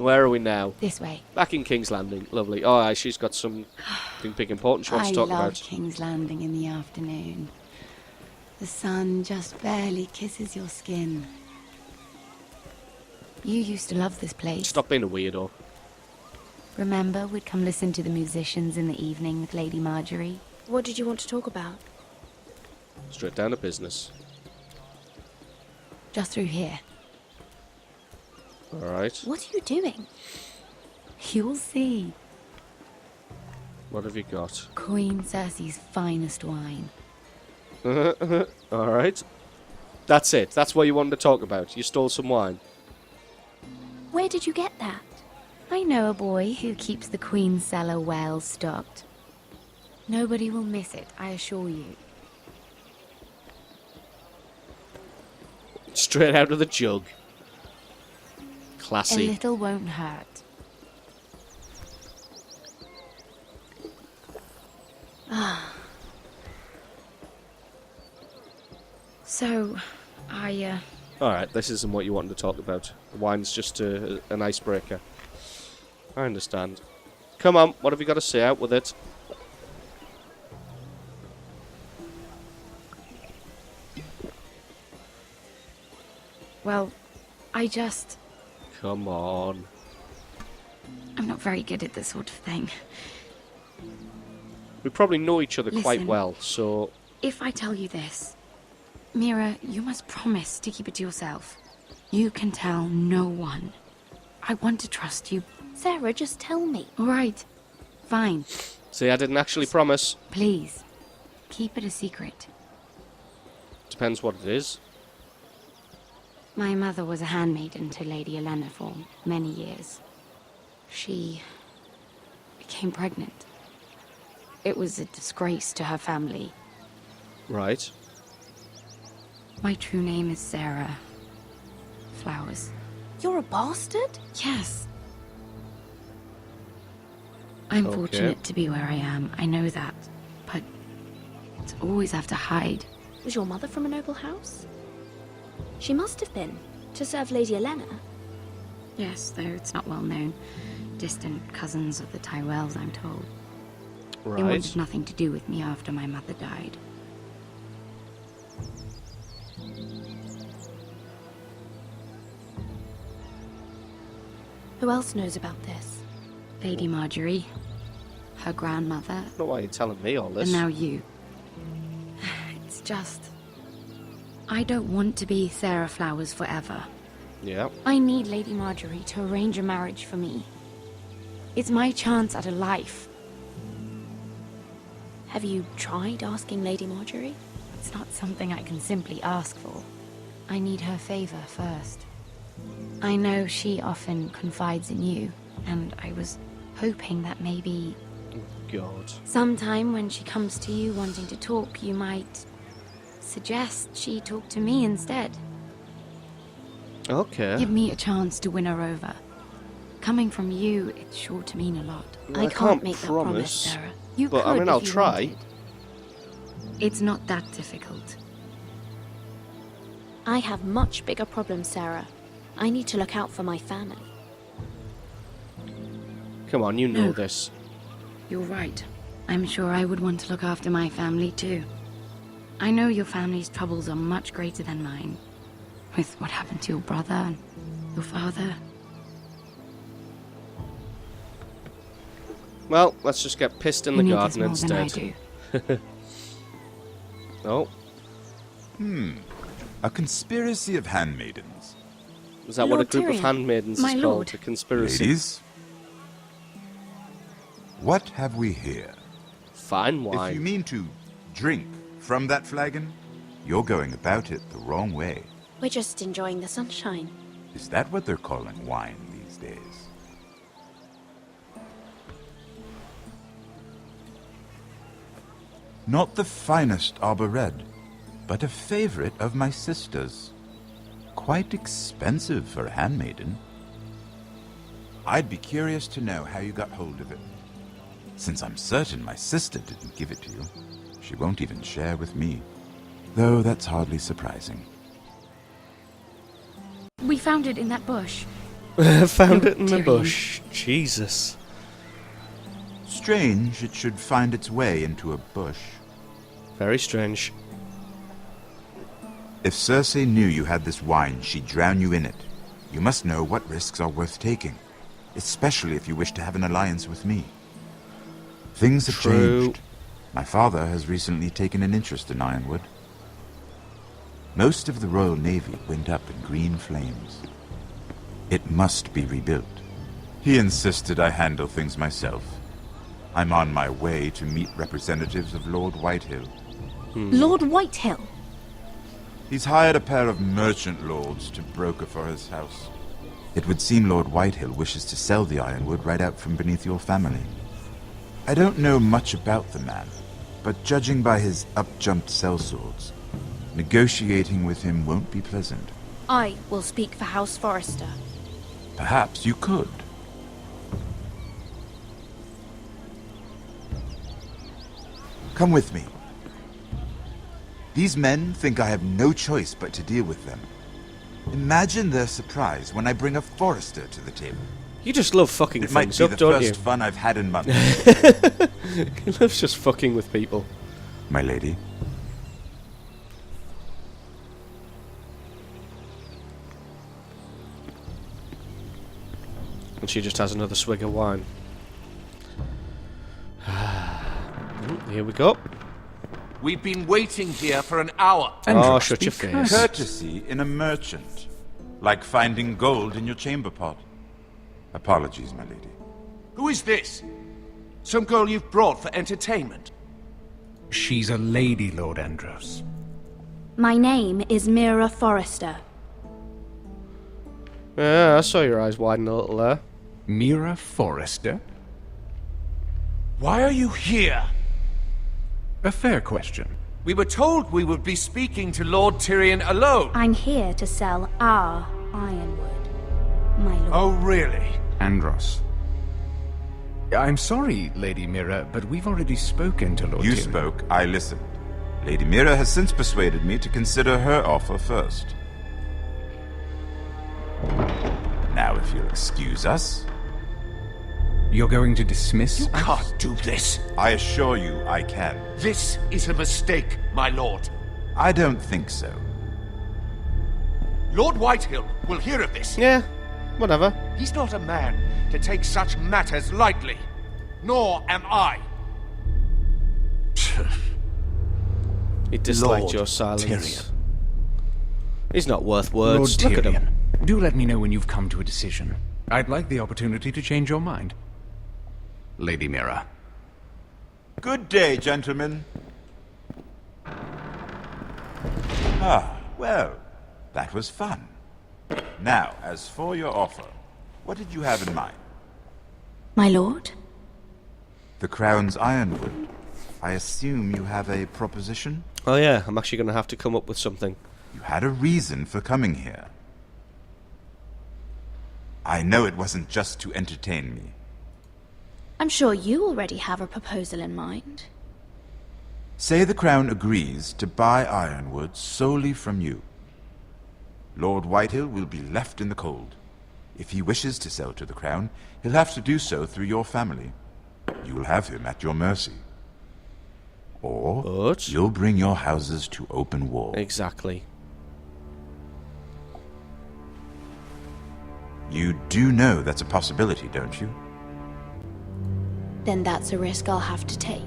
Where are we now? This way. Back in King's Landing. Lovely. Oh, aye, she's got something big important she wants to talk I love about. King's Landing in the afternoon. The sun just barely kisses your skin. You used to love this place. Stop being a weirdo. Remember, we'd come listen to the musicians in the evening with Lady Marjorie? What did you want to talk about? Straight down to business. Just through here. Alright. What are you doing? You'll see. What have you got? Queen Cersei's finest wine. Alright. That's it. That's what you wanted to talk about. You stole some wine. Where did you get that? I know a boy who keeps the Queen's cellar well stocked. Nobody will miss it, I assure you. Straight out of the jug. Classy. A little won't hurt. So, Alright, this isn't what you wanted to talk about. The wine's just an icebreaker. I understand. Come on, what have you got to say? Out with it. well, Come on. I'm not very good at this sort of thing. We probably know each other quite Listen. well, so... If I tell you this, Mira, you must promise to keep it to yourself. You can tell no one. I want to trust you. Sarah, just tell me. All right. Fine. See, I didn't actually promise. Please. Keep it a secret. Depends what it is. My mother was a handmaiden to Lady Elena for many years. She became pregnant. It was a disgrace to her family. Right. My true name is Sarah Flowers. You're a bastard? Yes. I'm Okay. fortunate to be where I am, I know that. But to always have to hide. Was your mother from a noble house? She must have been, to serve Lady Elena. Yes, though it's not well known. Distant cousins of the Tyrells, I'm told. They wanted Right. nothing to do with me after my mother died. Who else knows about this? Lady Marjorie, her grandmother, I don't know why you're telling me all this. and now you. It's just... I don't want to be Sarah Flowers forever. Yeah. I need Lady Marjorie to arrange a marriage for me. It's my chance at a life. Have you tried asking Lady Marjorie? It's not something I can simply ask for. I need her favor first. I know she often confides in you, and I was hoping that maybe God. sometime when she comes to you wanting to talk, you might suggest she talk to me instead. Okay. Give me a chance to win her over. Coming from you, it's sure to mean a lot. Well, I can't make that promise, Sarah. You But, I could mean, if I'll you try. wanted. It's not that difficult. I have much bigger problems, Sarah. I need to look out for my family. Come on, you know No. this. You're right. I'm sure I would want to look after my family too. I know your family's troubles are much greater than mine. With what happened to your brother and your father. Well, let's just get pissed in You the need garden this more instead. than I do. Oh, A conspiracy of handmaidens. is that what a Lord group of Tyrion. handmaidens My is lord. called? A conspiracy. Ladies, what have we here? Fine If you wine. mean to drink from that flagon, you're going about it the wrong way. We're just enjoying the sunshine. Is that what they're calling wine these days? Not the finest arbor red, but a favorite of my sister's. Quite expensive for a handmaiden. I'd be curious to know how you got hold of it. Since I'm certain my sister didn't give it to you, she won't even share with me. Though that's hardly surprising. We found it in that bush. Found it in the Tyrion. bush. Jesus. Strange it should find its way into a bush. Very strange. If Cersei knew you had this wine, she'd drown you in it. You must know what risks are worth taking, especially if you wish to have an alliance with me. Things have True. changed. My father has recently taken an interest in Ironwood. Most of the Royal Navy went up in green flames. It must be rebuilt. He insisted I handle things myself. I'm on my way to meet representatives of Lord Whitehill. Lord Whitehill? He's hired a pair of merchant lords to broker for his house. It would seem Lord Whitehill wishes to sell the ironwood right out from beneath your family. I don't know much about the man, but judging by his up-jumped sellswords, negotiating with him won't be pleasant. I will speak for House Forrester. Perhaps you could. Come with me. These men think I have no choice but to deal with them. Imagine their surprise when I bring a Forrester to the table. You just love fucking It might things be up, the don't you? first fun I've had in months. He loves just fucking with people. My lady. And she just has another swig of wine. Here we go. We've been waiting here for an hour. Oh, shut your face. Courtesy in a merchant. Like finding gold in your chamber pot. Apologies, my lady. Who is this? Some girl you've brought for entertainment? She's a lady, Lord Andros. My name is Mira Forrester. Yeah, I saw your eyes widen a little there. Mira Forrester? Why are you here? A fair question. We were told we would be speaking to Lord Tyrion alone. I'm here to sell our ironwood, my lord. Oh, really? Andros. I'm sorry, Lady Mira, but we've already spoken to Lord You Tyrion. spoke, I listened. Lady Mira has since persuaded me to consider her offer first. Now, if you'll excuse us, You're going to dismiss You us? can't do this. I assure you I can. This is a mistake, my lord. I don't think so. Lord Whitehill will hear of this. Yeah, whatever. He's not a man to take such matters lightly. Nor am I. He disliked Lord your silence. Tyrion. He's not worth Lord words. Look at him. Tyrion, do let me know when you've come to a decision. I'd like the opportunity to change your mind. Lady Mira. Good day, gentlemen. Ah, well, that was fun. Now, as for your offer, what did you have in mind? My lord? The Crown's ironwood. I assume you have a proposition? Oh yeah, I'm actually going to have to come up with something. You had a reason for coming here. I know it wasn't just to entertain me. I'm sure you already have a proposal in mind. Say the Crown agrees to buy ironwood solely from you. Lord Whitehill will be left in the cold. If he wishes to sell to the Crown, he'll have to do so through your family. You will have him at your mercy. Or But- you'll bring your houses to open war. Exactly. You do know that's a possibility, don't you? Then that's a risk I'll have to take.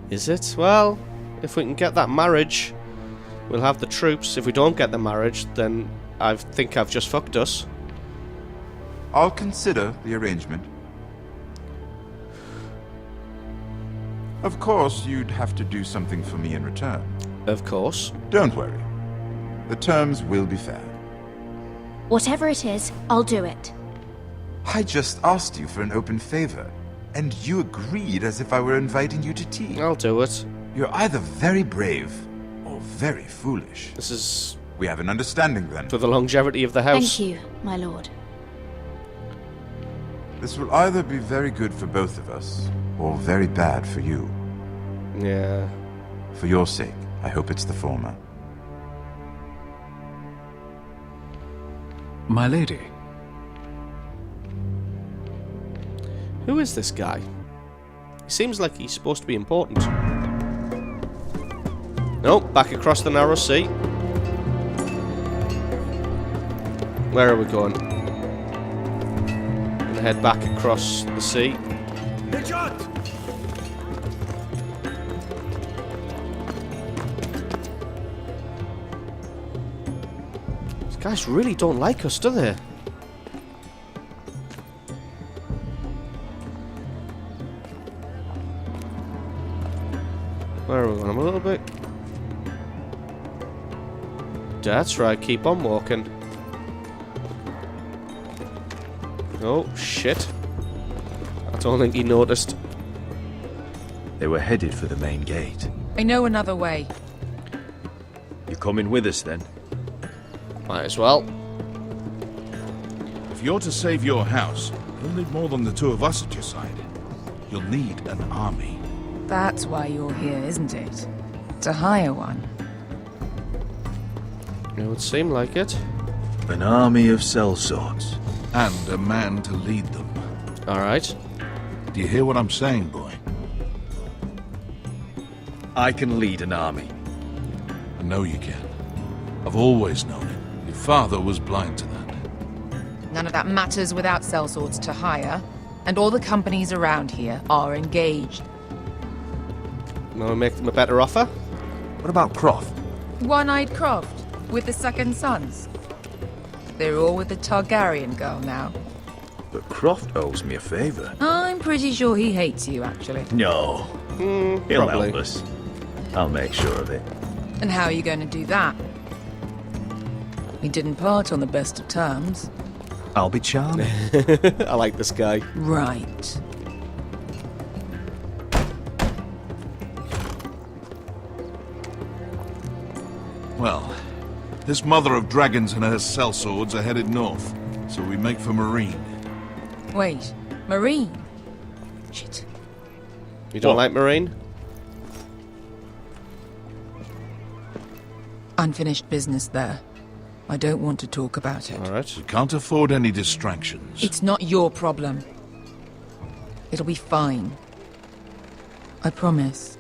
Is it? Well, if we can get that marriage, we'll have the troops. If we don't get the marriage, then I think I've just fucked us. I'll consider the arrangement. Of course, you'd have to do something for me in return. Of course. Don't worry. The terms will be fair. Whatever it is, I'll do it. I just asked you for an open favor, and you agreed as if I were inviting you to tea. I'll do it. You're either very brave or very foolish. This is We have an understanding then. for the longevity of the house. Thank you, my lord. This will either be very good for both of us, or very bad for you. Yeah. For your sake, I hope it's the former. My lady. Who is this guy? He seems like he's supposed to be important. Nope, back across the narrow sea. Where are we going? Gonna head back across the sea. These guys really don't like us, do they? Where are we going? I'm a little bit... That's right, keep on walking. Oh, shit. I don't think he noticed. They were headed for the main gate. I know another way. You coming with us then? Might as well. If you're to save your house, you'll need more than the two of us at your side. You'll need an army. That's why you're here, isn't it? To hire one. It would seem like it. An army of sellswords. And a man to lead them. Alright. Do you hear what I'm saying, boy? I can lead an army. I know you can. I've always known it. Your father was blind to that. None of that matters without sellswords to hire. And all the companies around here are engaged. Now we make them a better offer? What about Croft? One-eyed Croft, with the second sons. They're all with the Targaryen girl now. But Croft owes me a favor. I'm pretty sure he hates you, actually. No. He'll probably. help us. I'll make sure of it. And how are you going to do that? We didn't part on the best of terms. I'll be charming. I like this guy. Right. Well, this mother of dragons and her sellswords are headed north, so we make for Marine. Wait, Marine? Shit. You don't What? like Marine? Unfinished business there. I don't want to talk about it. Alright. We can't afford any distractions. It's not your problem. It'll be fine. I promise.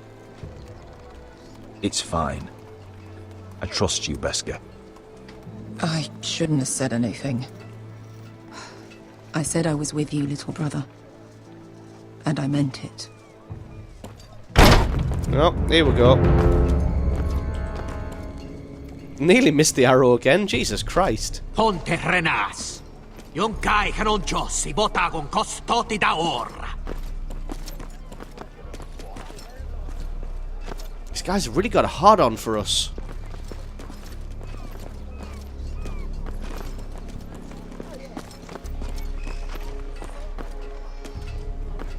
It's fine. I trust you, Beskar. I shouldn't have said anything. I said I was with you, little brother. And I meant it. Oh, here we go. Nearly missed the arrow again. Jesus Christ. Ponte renas. Yon kai hanon jossi botagon costoti da ora. These guys have really got a hard-on for us.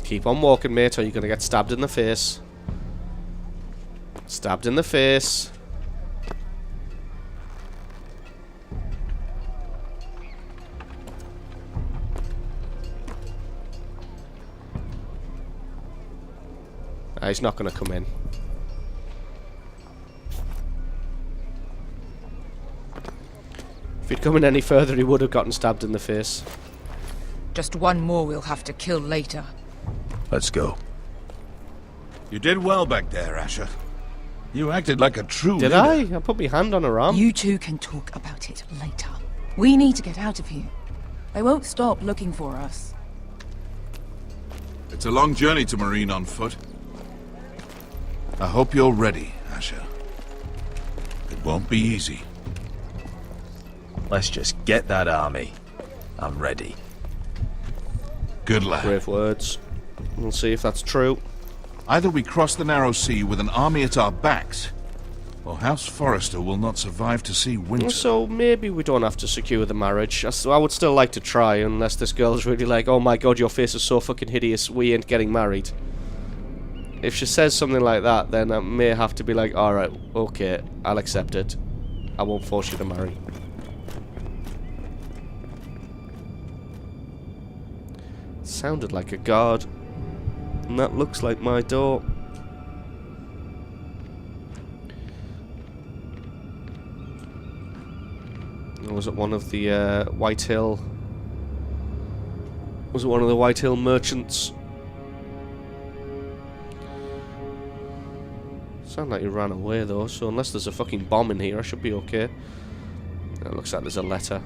Keep on walking, mate, or you're going to get stabbed in the face. Stabbed in the face. He's not going to come in. If he'd come in any further, he would have gotten stabbed in the face. Just one more we'll have to kill later. Let's go. You did well back there, Asher. You acted like a true Did leader. I? I put my hand on her arm. You two can talk about it later. We need to get out of here. They won't stop looking for us. It's a long journey to Marine on foot. I hope you're ready, Asher. It won't be easy. Let's just get that army. I'm ready. Good lad. Brave words. We'll see if that's true. Either we cross the narrow sea with an army at our backs, or House Forrester will not survive to see winter. So maybe we don't have to secure the marriage. I would still like to try, unless this girl's really like, oh my god, your face is so fucking hideous, we ain't getting married. If she says something like that, then I may have to be like, alright, okay, I'll accept it. I won't force you to marry. Sounded like a guard. And that looks like my door. Or was it one of the Whitehill? Was it one of the Whitehill merchants? Sound like he ran away though, so unless there's a fucking bomb in here, I should be okay. It looks like there's a letter.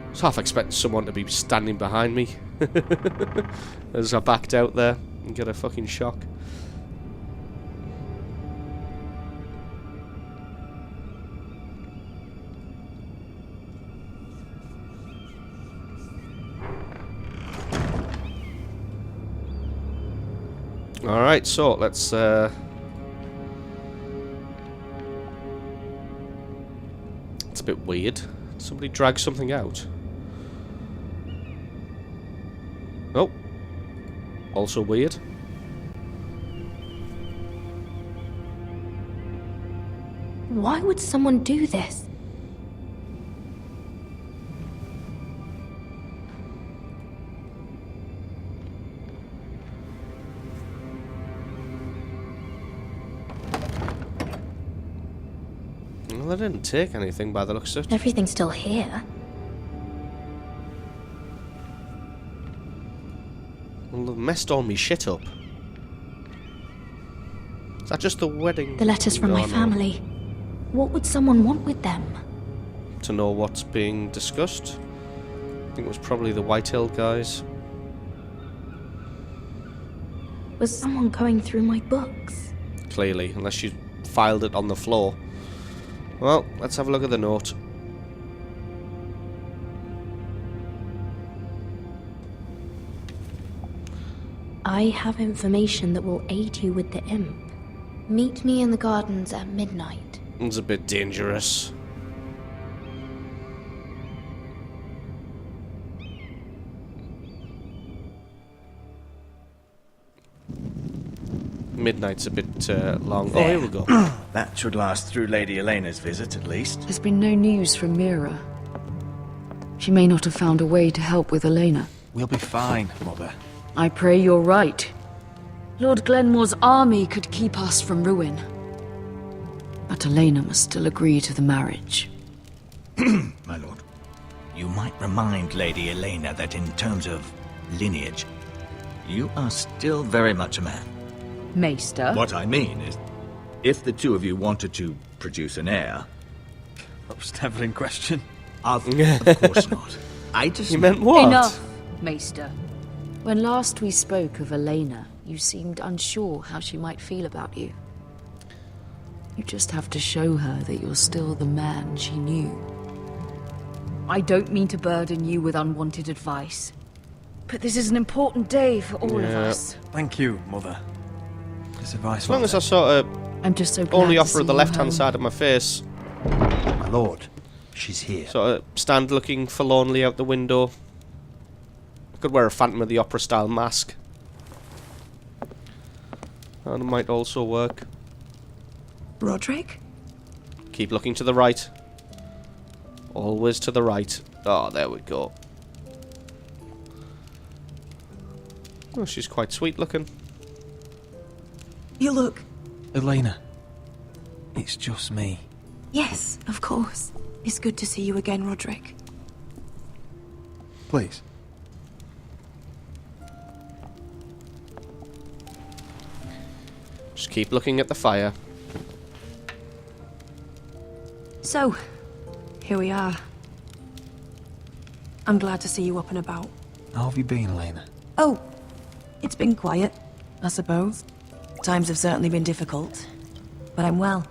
I was half expecting someone to be standing behind me as I backed out there and get a fucking shock. Alright, so let's it's a bit weird. Somebody dragged something out. Oh. Also weird. Why would someone do this? Well, they didn't take anything by the looks of it. Everything's still here. Well, they've messed all me shit up. Is that just the wedding? The letters from my family. What would someone want with them? To know what's being discussed. I think it was probably the Whitehill guys. Was someone going through my books? Clearly, unless you filed it on the floor. Well, let's have a look at the note. I have information that will aid you with the imp. Meet me in the gardens at midnight. It's a bit dangerous. Midnight's a bit long. Oh, here we go. That should last through Lady Elena's visit, at least. There's been no news from Mira. She may not have found a way to help with Elena. We'll be fine, Mother. I pray you're right. Lord Glenmore's army could keep us from ruin. But Elena must still agree to the marriage. My lord, you might remind Lady Elena that in terms of lineage, you are still very much a man. Maester? What I mean is, if the two of you wanted to produce an heir... That was never in question. Of course not. I just... You meant what? Enough, Maester. When last we spoke of Elena, you seemed unsure how she might feel about you. You just have to show her that you're still the man she knew. I don't mean to burden you with unwanted advice, but this is an important day for all of us. Thank you, Mother. This advice. As long as I sort of I'm just so glad only to offer her see the you left-hand home. side of my face. My lord, she's here. Sort of stand looking forlornly out the window. I could wear a Phantom of the Opera style mask. That might also work. Roderick? Keep looking to the right. Always to the right. Oh, there we go. Oh, she's quite sweet looking. You look... Elena, it's just me. Yes, of course. It's good to see you again, Roderick. Please. Just keep looking at the fire. So, here we are. I'm glad to see you up and about. How have you been, Elena? Oh, it's been quiet, I suppose. Times have certainly been difficult, but I'm well.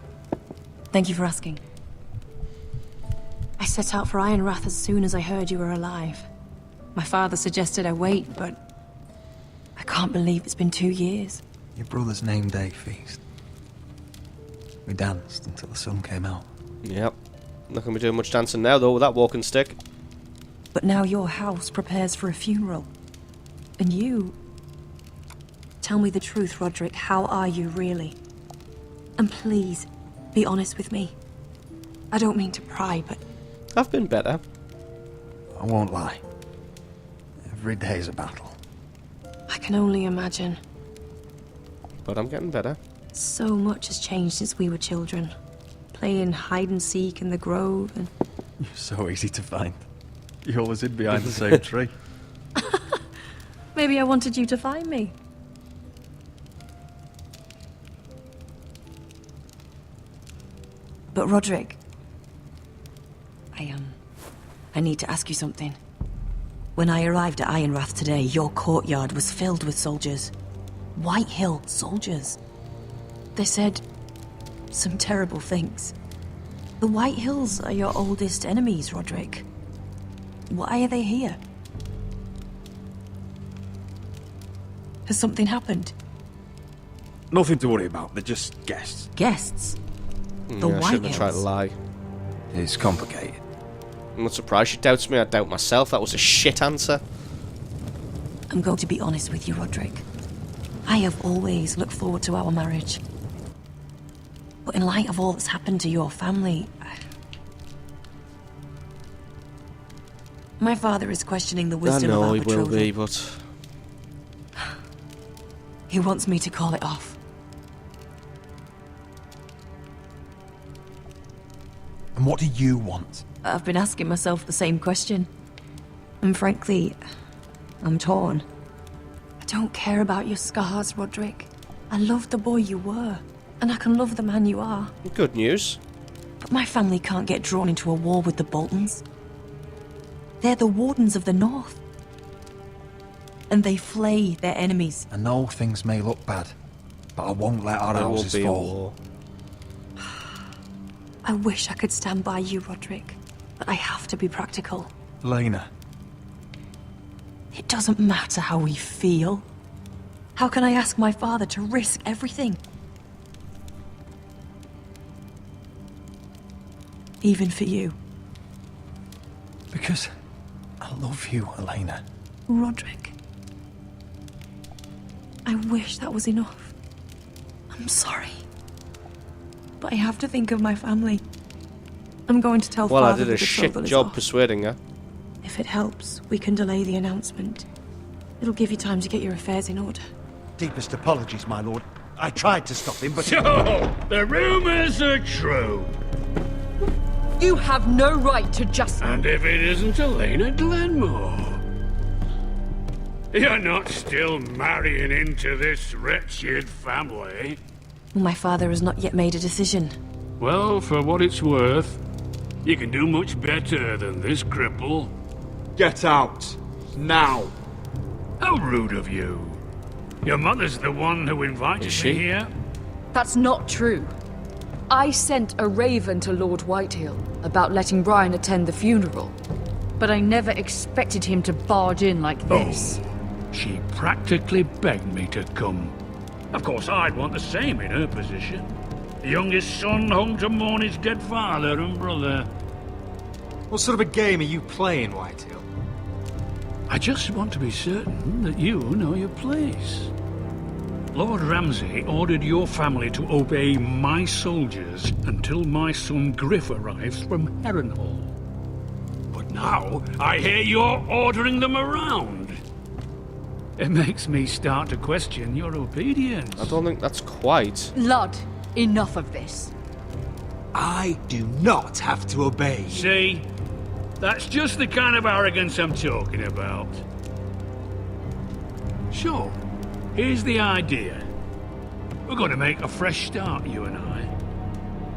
Thank you for asking. I set out for Ironrath as soon as I heard you were alive. My father suggested I wait, but I can't believe it's been 2 years. Your brother's name day feast. We danced until the sun came out. Yep. Not going to be doing much dancing now, though, with that walking stick. But now your house prepares for a funeral. And you... Tell me the truth, Roderick. How are you, really? And please, Be honest with me. I don't mean to pry, but I've been better. I won't lie. Every day's a battle. I can only imagine. But I'm getting better. So much has changed since we were children. Playing hide and seek in the grove and... You're so easy to find. You always hid behind the same tree. Maybe I wanted you to find me. But Roderick... I need to ask you something. When I arrived at Ironrath today, your courtyard was filled with soldiers. Whitehill soldiers. They said some terrible things. The Whitehills are your oldest enemies, Roderick. Why are they here? Has something happened? Nothing to worry about, they're just guests. Guests? The I shouldn't have tried to Whitehills? lie. It's complicated. I'm not surprised she doubts me. I doubt myself. That was a shit answer. I'm going to be honest with you, Roderick. I have always looked forward to our marriage. But in light of all that's happened to your family... My father is questioning the I wisdom of know our he will betrothal. be, but... He wants me to call it off. And what do you want? I've been asking myself the same question. And frankly, I'm torn. I don't care about your scars, Roderick. I love the boy you were, and I can love the man you are. Good news. But my family can't get drawn into a war with the Boltons. They're the Wardens of the North. And they flay their enemies. I know things may look bad, but I won't let our There will houses be a fall. war. I wish I could stand by you, Roderick. But I have to be practical. Elena, It doesn't matter how we feel. How can I ask my father to risk everything? Even for you. because I love you, Elena. Roderick. I wish that was enough. I'm sorry. But I have to think of my family. I'm going to tell Well, I Father did a the shit betrothal is job off. persuading her. If it helps, we can delay the announcement. It'll give you time to get your affairs in order. Deepest apologies, my lord. I tried to stop him, but... So, the rumors are true. You have no right to just... And if it isn't Elena Glenmore? You're not still marrying into this wretched family? My father has not yet made a decision. Well, for what it's worth, you can do much better than this cripple. Get out. Now. How rude of you. Your mother's the one who invited me here. That's not true. I sent a raven to Lord Whitehill about letting Brian attend the funeral. But I never expected him to barge in like this. She practically begged me to come. Of course, I'd want the same in her position. The youngest son home to mourn his dead father and brother. What sort of a game are you playing, Whitehill? I just want to be certain that you know your place. Lord Ramsay ordered your family to obey my soldiers until my son Griff arrives from Harrenhal. But now, I hear you're ordering them around. It makes me start to question your obedience. I don't think that's quite... Lud, enough of this. I do not have to obey. See? That's just the kind of arrogance I'm talking about. So, here's the idea. We're going to make a fresh start, you and I.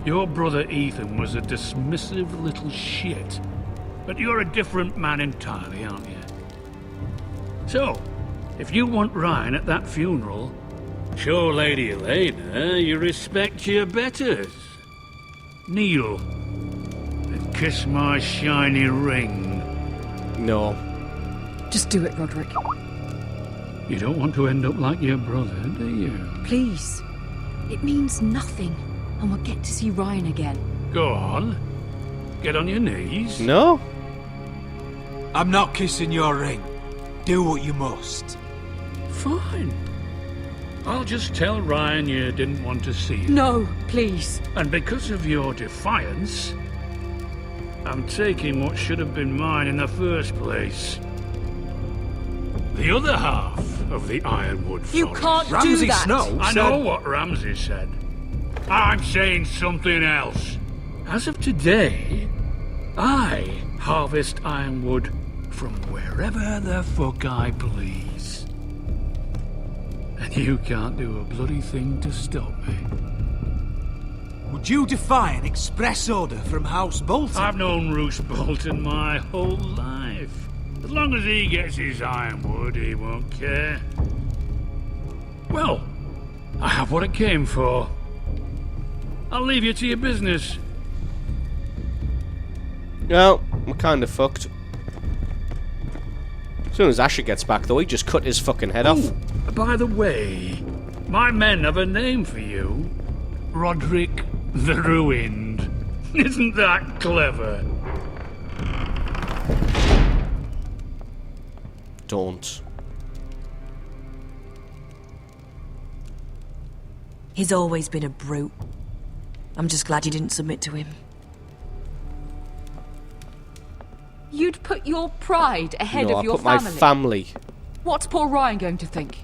Your brother Ethan was a dismissive little shit. But you're a different man entirely, aren't you? So, if you want Ryan at that funeral, show Lady Elena you respect your betters. Kneel. And kiss my shiny ring. No. Just do it, Roderick. You don't want to end up like your brother, do you? Please. It means nothing, and we'll get to see Ryan again. Go on. Get on your knees. No? I'm not kissing your ring. Do what you must. Fine. I'll just tell Ryan you didn't want to see it. No, please. And because of your defiance, I'm taking what should have been mine in the first place. The other half of the Ironwood Forest. You can't do that! I know what Ramsay said. I'm saying something else. As of today, I harvest Ironwood from wherever the fuck I please. And you can't do a bloody thing to stop me. Would you defy an express order from House Bolton? I've known Roose Bolton my whole life. As long as he gets his Ironwood, he won't care. Well, I have what it came for. I'll leave you to your business. Well, we're kind of fucked. As soon as Asher gets back, though, he just cut his fucking head off. By the way, my men have a name for you. Roderick the Ruined. Isn't that clever? Don't. He's always been a brute. I'm just glad you didn't submit to him. You'd put your pride ahead No, of your I put family. my family. What's poor Ryan going to think?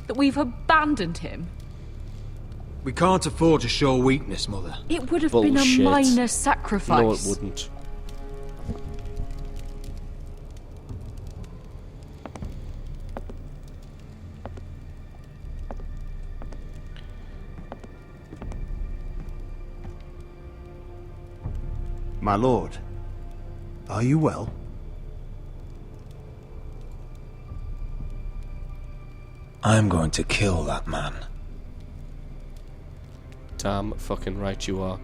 That we've abandoned him? We can't afford to show weakness, Mother. It would have been a Bullshit. minor sacrifice. No, it wouldn't. My lord, are you well? I'm going to kill that man. Damn fucking right you are.